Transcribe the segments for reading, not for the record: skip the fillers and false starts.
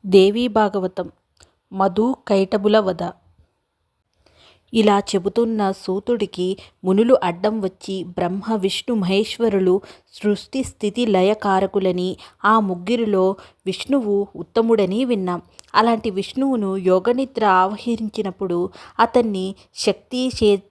దేవీ భాగవతం మధు కైటబుల వధ. ఇలా చెబుతున్న సూతుడికి మునులు అడ్డం వచ్చి బ్రహ్మ విష్ణు మహేశ్వరులు సృష్టి స్థితి లయకారకులని, ఆ ముగ్గురిలో విష్ణువు ఉత్తముడని విన్నాం. అలాంటి విష్ణువును యోగనిద్ర ఆవహించినప్పుడు అతన్ని శక్తి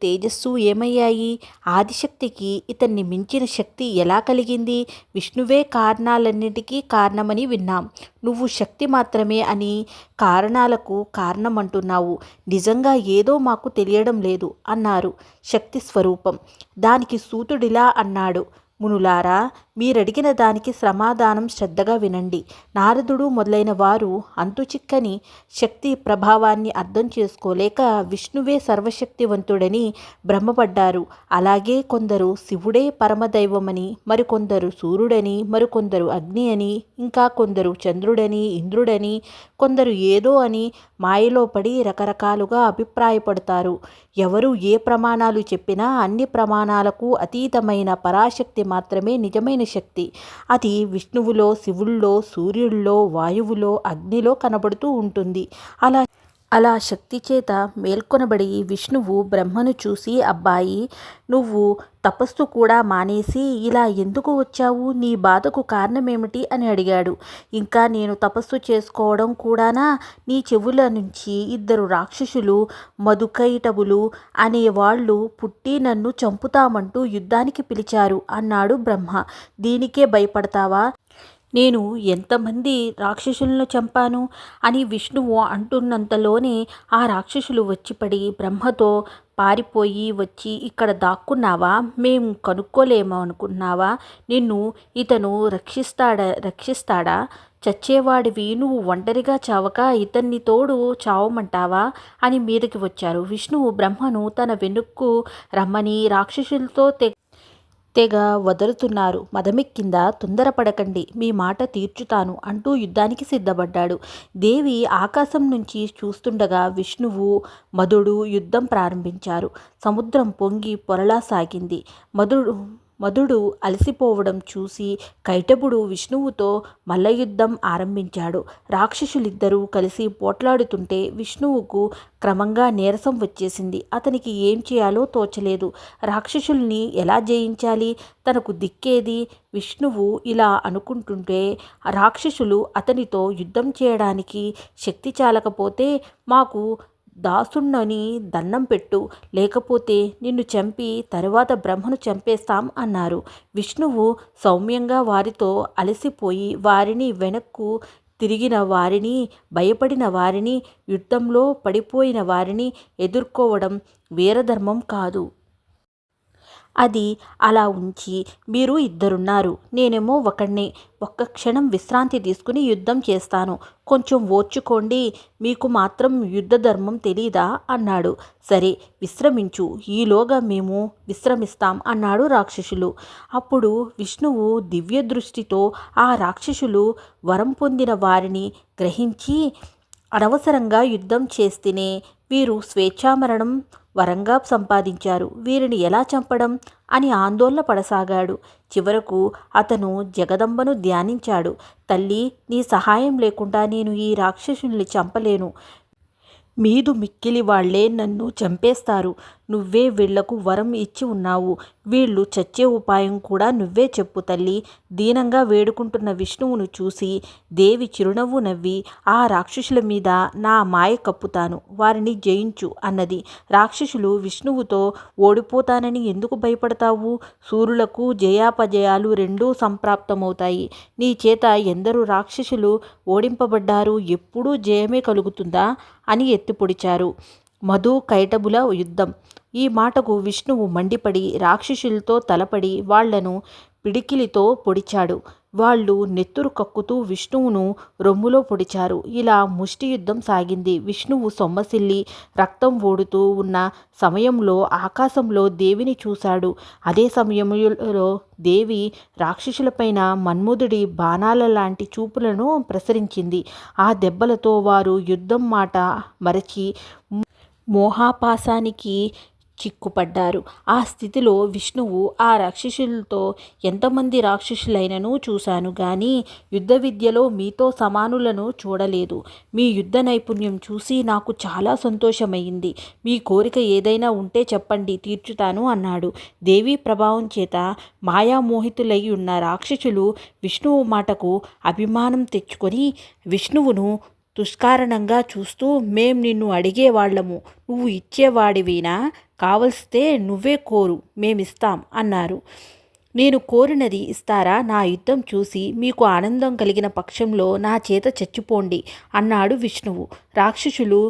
తేజస్సు ఏమయ్యాయి? ఆదిశక్తికి ఇతన్ని మించిన శక్తి ఎలా కలిగింది? విష్ణువే కారణాలన్నిటికీ కారణమని విన్నాం. నువ్వు శక్తి మాత్రమే అని కారణాలకు కారణమంటున్నావు. నిజంగా ఏదో మాకు తెలియడం లేదు అన్నారు శక్తి స్వరూపం. దానికి సూతుడిలా అన్నాడు, మునులారా, మీరడిగిన దానికి సమాధానం శ్రద్ధగా వినండి. నారదుడు మొదలైన వారు అంతుచిక్కని శక్తి ప్రభావాన్ని అర్థం చేసుకోలేక విష్ణువే సర్వశక్తివంతుడని భ్రమపడ్డారు. అలాగే కొందరు శివుడే పరమదైవమని, మరికొందరు సూర్యుడని, మరికొందరు అగ్ని అని, ఇంకా కొందరు చంద్రుడని, ఇంద్రుడని, కొందరు ఏదో అని మాయలో పడి రకరకాలుగా అభిప్రాయపడతారు. ఎవరు ఏ ప్రమాణాలు చెప్పినా అన్ని ప్రమాణాలకు అతీతమైన పరాశక్తి మాత్రమే నిజమైన శక్తి. అది విష్ణువులో, శివుల్లో, సూర్యుల్లో, వాయువులో, అగ్నిలో కనబడుతూ ఉంటుంది. అలా శక్తి చేత మేల్కొనబడి విష్ణువు బ్రహ్మను చూసి, అబ్బాయి, నువ్వు తపస్సు కూడా మానేసి ఇలా ఎందుకు వచ్చావు? నీ బాధకు కారణమేమిటి అని అడిగాడు. ఇంకా నేను తపస్సు చేసుకోవడం కూడానా? నీ చెవుల నుంచి 2 రాక్షసులు మధుకైటబులు అనేవాళ్ళు పుట్టి నన్ను చంపుతామంటూ యుద్ధానికి పిలిచారు అన్నాడు బ్రహ్మ. దీనికే భయపడతావా? నేను ఎంతమంది రాక్షసులను చంపాను అని విష్ణువు అంటున్నంతలోనే ఆ రాక్షసులు వచ్చిపడి బ్రహ్మతో పారిపోయి వచ్చి, ఇక్కడ దాక్కున్నావా? మేం కనుక్కోలేమో అనుకున్నావా? నిన్ను ఇతను రక్షిస్తాడా? చచ్చేవాడివి నువ్వు ఒంటరిగా చావక ఇతన్ని తోడు చావమంటావా అని మీదకి వచ్చారు. విష్ణువు బ్రహ్మను తన వెనుక్కు రమ్మని రాక్షసులతో తెగ వదులుతున్నారు. మదమెక్కిందా? తొందరపడకండి, మీ మాట తీర్చుతాను అంటూ యుద్ధానికి సిద్ధపడ్డాడు. దేవి ఆకాశం నుంచి చూస్తుండగా విష్ణువు, మధుడు యుద్ధం ప్రారంభించారు. సముద్రం పొంగి పొరలా సాగింది. మధుడు అలసిపోవడం చూసి కైటబుడు విష్ణువుతో మల్లయుద్ధం ఆరంభించాడు. రాక్షసులిద్దరూ కలిసి పోట్లాడుతుంటే విష్ణువుకు క్రమంగా నీరసం వచ్చేసింది. అతనికి ఏం చేయాలో తోచలేదు. రాక్షసుల్ని ఎలా జయించాలి? తనకు దిక్కేది? విష్ణువు ఇలా అనుకుంటుంటే రాక్షసులు అతనితో యుద్ధం చేయడానికి శక్తి చాలకపోతే మాకు దాసుణ్ణని దండం పెట్టు, లేకపోతే నిన్ను చంపి తరువాత బ్రహ్మను చంపేస్తాం అన్నారు. విష్ణువు సౌమ్యంగా వారితో అలసిపోయి వారిని వెనక్కు తిరిగిన వారిని, భయపడిన వారిని, యుద్ధంలో పడిపోయిన వారిని ఎదుర్కోవడం వీరధర్మం కాదు. అది అలా ఉంచి, మీరు 2 నేనేమో ఒకడినే. ఒక్క క్షణం విశ్రాంతి తీసుకుని యుద్ధం చేస్తాను. కొంచెం ఓర్చుకోండి. మీకు మాత్రం యుద్ధ ధర్మం తెలీదా అన్నాడు. సరే, విశ్రమించు, ఈలోగా మేము విశ్రమిస్తాం అన్నాడు రాక్షసులు. అప్పుడు విష్ణువు దివ్య దృష్టితో ఆ రాక్షసులు వరం పొందిన వారిని గ్రహించి, అనవసరంగా యుద్ధం చేస్తేనే వీరు స్వేచ్ఛామరణం వరంగా సంపాదించారు. వీరిని ఎలా చంపడం అని ఆందోళన పడసాగాడు. చివరకు అతను జగదంబను ధ్యానించాడు. తల్లి, నీ సహాయం లేకుండా నేను ఈ రాక్షసుల్ని చంపలేను. మీదు మిక్కిలి వాళ్లే నన్ను చంపేస్తారు. నువ్వే వీళ్లకు వరం ఇచ్చి ఉన్నావు. వీళ్ళు చచ్చే ఉపాయం కూడా నువ్వే చెప్పు తల్లి. దీనంగా వేడుకుంటున్న విష్ణువును చూసి దేవి చిరునవ్వు నవ్వి, ఆ రాక్షసుల మీద నా మాయ కప్పుతాను, వారిని జయించు అన్నది. రాక్షసులు విష్ణువుతో, ఓడిపోతానని ఎందుకు భయపడతావు? సూర్యులకు జయాపజయాలు రెండూ సంప్రాప్తమవుతాయి. నీ చేత ఎందరు రాక్షసులు ఓడింపబడ్డారు? ఎప్పుడూ జయమే కలుగుతుందా అని ఎత్తిపొడిచారు. మధు కైటబుల యుద్ధం. ఈ మాటకు విష్ణువు మండిపడి రాక్షసులతో తలపడి వాళ్లను పిడికిలితో పొడిచాడు. వాళ్ళు నెత్తురు కక్కుతూ విష్ణువును రొమ్ములో పొడిచారు. ఇలా ముష్టి యుద్ధం సాగింది. విష్ణువు సొమ్మసిల్లి రక్తం ఓడుతూ ఉన్న సమయంలో ఆకాశంలో దేవిని చూశాడు. అదే సమయంలో దేవి రాక్షసులపైన మన్మధుడి బాణాల లాంటి చూపులను ప్రసరించింది. ఆ దెబ్బలతో వారు యుద్ధం మాట మరచి మోహాపాసానికి చిక్కుపడ్డారు. ఆ స్థితిలో విష్ణువు ఆ రాక్షసులతో ఎంతమంది రాక్షసులైనను చూశాను గాని యుద్ధ విద్యలో మీతో సమానులను చూడలేదు. మీ యుద్ధ నైపుణ్యం చూసి నాకు చాలా సంతోషమైంది. మీ కోరిక ఏదైనా ఉంటే చెప్పండి, తీర్చుతాను అన్నాడు. దేవీ ప్రభావం చేత మాయామోహితులై ఉన్న రాక్షసులు విష్ణువు మాటకు అభిమానం తెచ్చుకొని విష్ణువును తుష్కారణంగా చూస్తూ, మేం నిన్ను అడిగేవాళ్లము, నువ్వు ఇచ్చేవాడివినా? కావలిస్తే నువ్వే కోరు, మేమిస్తాం అన్నారు. నేను కోరినది ఇస్తారా? నా యుద్ధం చూసి మీకు ఆనందం కలిగిన పక్షంలో నా చేత చచ్చిపోండి అన్నాడు విష్ణువు. రాక్షసులు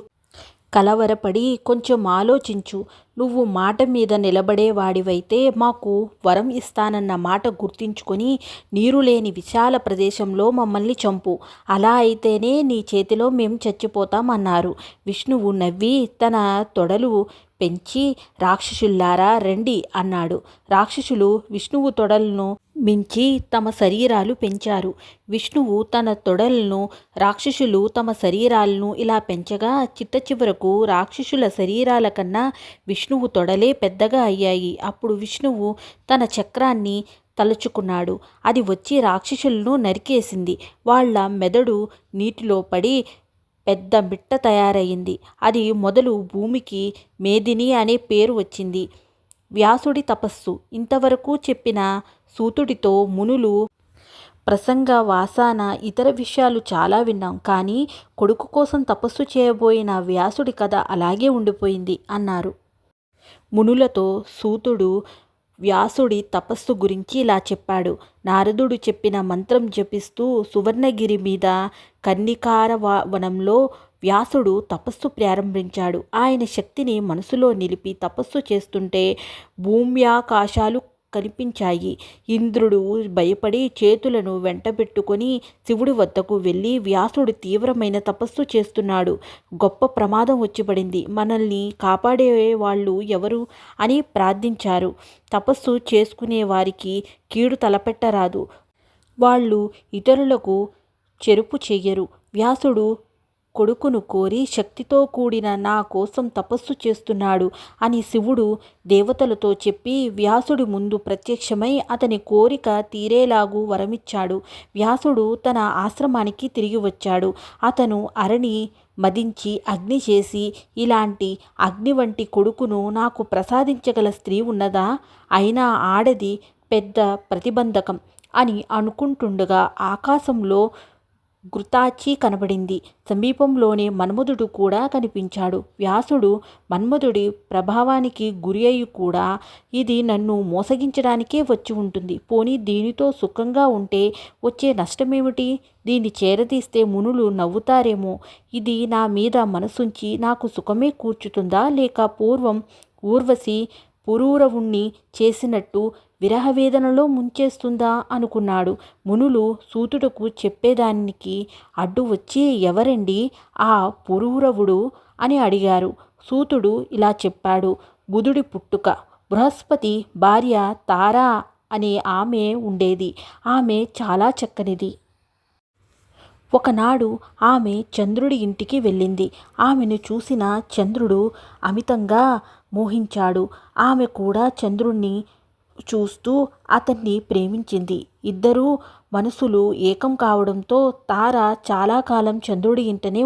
కలవరపడి, కొంచెం ఆలోచించు, నువ్వు మాట మీద నిలబడేవాడివైతే మాకు వరం ఇస్తానన్న మాట గుర్తించుకొని నీరు లేని విశాల ప్రదేశంలో మమ్మల్ని చంపు. అలా అయితేనే నీ చేతిలో మేము చచ్చిపోతాం అన్నారు. విష్ణువు నవ్వి తన తొడలు పెంచి, రాక్షసుల్లారా రండి అన్నాడు. రాక్షసులు విష్ణువు తొడలను మించి తమ శరీరాలు పెంచారు. విష్ణువు తన తొడలను, రాక్షసులు తమ శరీరాలను ఇలా పెంచగా చిట్ట చివరకు రాక్షసుల శరీరాల కన్నా విష్ణువు తొడలే పెద్దగా అయ్యాయి. అప్పుడు విష్ణువు తన చక్రాన్ని తలుచుకున్నాడు. అది వచ్చి రాక్షసులను నరికేసింది. వాళ్ళ మెదడు నీటిలో పడి పెద్ద మిట్ట తయారయింది. అది మొదలు భూమికి మేదిని అనే పేరు వచ్చింది. వ్యాసుడి తపస్సు ఇంతవరకు చెప్పిన సూతుడితో మునులు ప్రసంగ వాసన ఇతర విషయాలు చాలా విన్నాం. కానీ కొడుకు కోసం తపస్సు చేయబోయిన వ్యాసుడి కథ అలాగే ఉండిపోయింది అన్నారు. మునులతో సూతుడు వ్యాసుడి తపస్సు గురించి ఇలా చెప్పాడు. నారదుడు చెప్పిన మంత్రం జపిస్తూ సువర్ణగిరి మీద కన్నికార వనంలో వ్యాసుడు తపస్సు ప్రారంభించాడు. ఆయన శక్తిని మనసులో నిలిపి తపస్సు చేస్తుంటే భూమ్యాకాశాలు కనిపించాయి. ఇంద్రుడు భయపడి చేతులను వెంటబెట్టుకొని శివుడి వద్దకు వెళ్ళి, వ్యాసుడు తీవ్రమైన తపస్సు చేస్తున్నాడు, గొప్ప ప్రమాదం వచ్చి పడింది, మనల్ని కాపాడే వాళ్ళు ఎవరు అని ప్రార్థించారు. తపస్సు చేసుకునే వారికి కీడు తలపెట్టరాదు, వాళ్ళు ఇతరులకు చెరుపు చెయ్యరు. వ్యాసుడు కొడుకును కోరి శక్తితో కూడిన నా కోసం తపస్సు చేస్తున్నాడు అని శివుడు దేవతలతో చెప్పి వ్యాసుడి ముందు ప్రత్యక్షమై అతని కోరిక తీరేలాగు వరమిచ్చాడు. వ్యాసుడు తన ఆశ్రమానికి తిరిగి వచ్చాడు. అతను అరణి మదించి అగ్ని చేసి, ఇలాంటి అగ్ని వంటి కొడుకును నాకు ప్రసాదించగల స్త్రీ ఉన్నదా? అయినా ఆడది పెద్ద ప్రతిబంధకం అని అనుకుంటుండగా ఆకాశంలో ఘృతాచి కనబడింది. సమీపంలోనే మన్మధుడు కూడా కనిపించాడు. వ్యాసుడు మన్మధుడి ప్రభావానికి గురి అయి కూడా, ఇది నన్ను మోసగించడానికే వచ్చి ఉంటుంది, పోనీ దీనితో సుఖంగా ఉంటే వచ్చే నష్టమేమిటి? దీన్ని చేరదీస్తే మునులు నవ్వుతారేమో, ఇది నా మీద మనసుంచి నాకు సుఖమే కూర్చుతుందా, లేక పూర్వం ఊర్వశి పురూరవుణ్ణి చేసినట్టు విరహవేదనలో ముంచేస్తుందా అనుకున్నాడు. మునులు సూతుడుకు చెప్పేదానికి అడ్డు వచ్చి, ఎవరండి ఆ పురూరవుడు అని అడిగారు. సూతుడు ఇలా చెప్పాడు. బుధుడి పుట్టుక. బృహస్పతి భార్య తారా అనే ఆమె ఉండేది. ఆమె చాలా చక్కనిది. ఒకనాడు ఆమె చంద్రుడి ఇంటికి వెళ్ళింది. ఆమెను చూసిన చంద్రుడు అమితంగా మోహించాడు. ఆమె కూడా చంద్రుణ్ణి చూస్తూ అతన్ని ప్రేమించింది. ఇద్దరూ మనసులు ఏకం కావడంతో తార చాలా కాలం చంద్రుడి ఇంటనే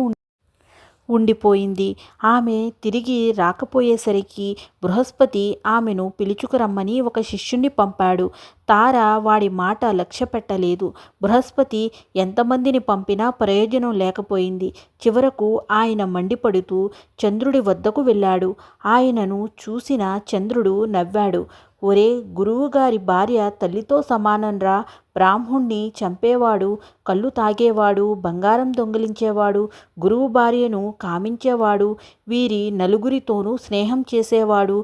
ఉండిపోయింది. ఆమె తిరిగి రాకపోయేసరికి బృహస్పతి ఆమెను పిలుచుకురమ్మని ఒక శిష్యుణ్ణి పంపాడు. తార వాడి మాట లక్ష్య పెట్టలేదు. బృహస్పతి ఎంతమందిని పంపినా ప్రయోజనం లేకపోయింది. చివరకు ఆయన మండిపడుతూ చంద్రుడి వద్దకు వెళ్ళాడు. ఆయనను చూసిన చంద్రుడు నవ్వాడు. ఒరే, గురువుగారి భార్య తల్లితో సమానంరా. బ్రాహ్మణ్ణి చంపేవాడు, కళ్ళు తాగేవాడు, బంగారం దొంగిలించేవాడు, గురువు భార్యను కామించేవాడు, వీరి నలుగురితోనూ స్నేహం చేసేవాడు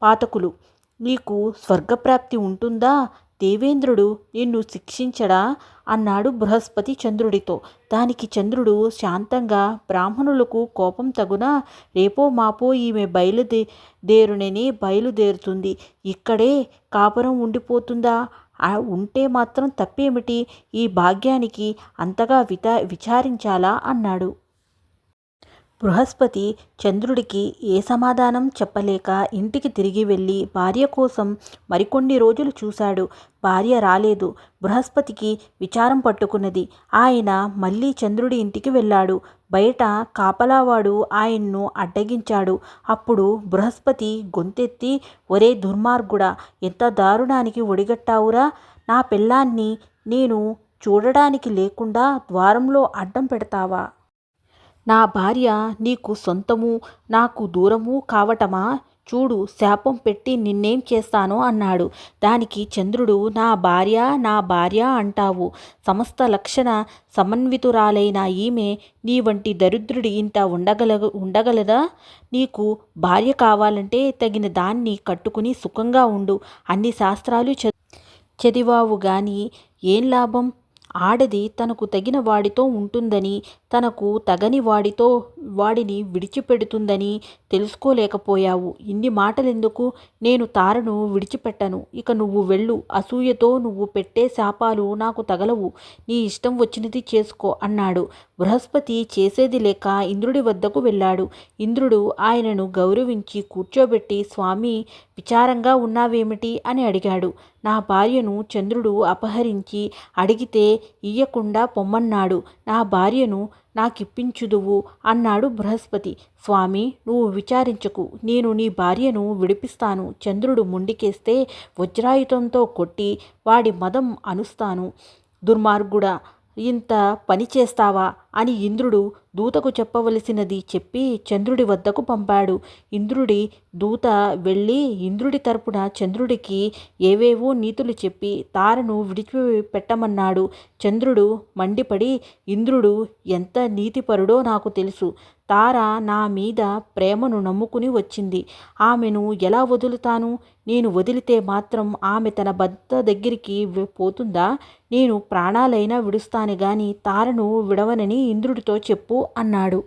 పాతకులు. నీకు స్వర్గప్రాప్తి ఉంటుందా? దేవేంద్రుడు నిన్ను శిక్షించడా అన్నాడు బృహస్పతి చంద్రుడితో. దానికి చంద్రుడు శాంతంగా, బ్రాహ్మణులకు కోపం తగునా? రేపో మాపో ఈమె బయలుదేరుతుంది. ఇక్కడే కాపురం ఉండిపోతుందా? ఉంటే మాత్రం తప్పేమిటి? ఈ భాగ్యానికి అంతగా విచారించాలా అన్నాడు. బృహస్పతి చంద్రుడికి ఏ సమాధానం చెప్పలేక ఇంటికి తిరిగి వెళ్ళి భార్య కోసం మరికొన్ని రోజులు చూశాడు. భార్య రాలేదు. బృహస్పతికి విచారం పట్టుకున్నది. ఆయన మళ్ళీ చంద్రుడి ఇంటికి వెళ్ళాడు. బయట కాపలావాడు ఆయన్ను అడ్డగించాడు. అప్పుడు బృహస్పతి గొంతెత్తి, ఒరే దుర్మార్గుడా, ఎంత దారుణానికి ఒడిగట్టావురా! నా పెళ్ళాన్ని నేను చూడడానికి లేకుండా ద్వారంలో అడ్డం పెడతావా? నా భార్య నీకు సొంతము, నాకు దూరము కావటమా? చూడు, శాపం పెట్టి నిన్నేం చేస్తానో అన్నాడు. దానికి చంద్రుడు, నా భార్య నా భార్య అంటావు. సమస్త లక్షణ సమన్వితురాలైన ఈమె నీ వంటి దరిద్రుడి ఇంట ఉండగలదా? నీకు భార్య కావాలంటే తగిన దాన్ని కట్టుకుని సుఖంగా ఉండు. అన్ని శాస్త్రాలు చదివావు గాని ఏం లాభం? ఆడది తనకు తగిన వాడితో ఉంటుందని, తనకు తగని వాడిని విడిచిపెడుతుందని తెలుసుకోలేకపోయావు. ఇన్ని మాటలెందుకు? నేను తారను విడిచిపెట్టను. ఇక నువ్వు వెళ్ళు. అసూయతో నువ్వు పెట్టే శాపాలు నాకు తగలవు. నీ ఇష్టం వచ్చినది చేసుకో అన్నాడు. బృహస్పతి చేసేది లేక ఇంద్రుడి వద్దకు వెళ్ళాడు. ఇంద్రుడు ఆయనను గౌరవించి కూర్చోబెట్టి, స్వామి, విచారంగా ఉన్నావేమిటి అని అడిగాడు. నా భార్యను చంద్రుడు అపహరించి అడిగితే ఇయ్యకుండా పొమ్మన్నాడు. నా భార్యను నాకిప్పించుదువు అన్నాడు బృహస్పతి. స్వామి, నువ్వు విచారించకు, నేను నీ భార్యను విడిపిస్తాను. చంద్రుడు మొండికేస్తే వజ్రాయుధంతో కొట్టి వాడి మదం అణుస్తాను. దుర్మార్గుడా, ఇంత పని చేస్తావా అని ఇంద్రుడు దూతకు చెప్పవలసినది చెప్పి చంద్రుడి వద్దకు పంపాడు. ఇంద్రుడి దూత వెళ్ళి ఇంద్రుడి తరపున చంద్రుడికి ఏవేవో నీతులు చెప్పి తారను విడిచిపెట్టమన్నాడు. చంద్రుడు మండిపడి, ఇంద్రుడు ఎంత నీతిపరుడో నాకు తెలుసు. తార నా మీద ప్రేమను నమ్ముకుని వచ్చింది. ఆమెను ఎలా వదులుతాను? నేను వదిలితే మాత్రం ఆమె తన భర్త దగ్గరికి పోతుందా? నేను ప్రాణాలైనా విడుస్తాను గాని తారను విడవనని ఇంద్రుడితో చెప్పు అన్నాడు.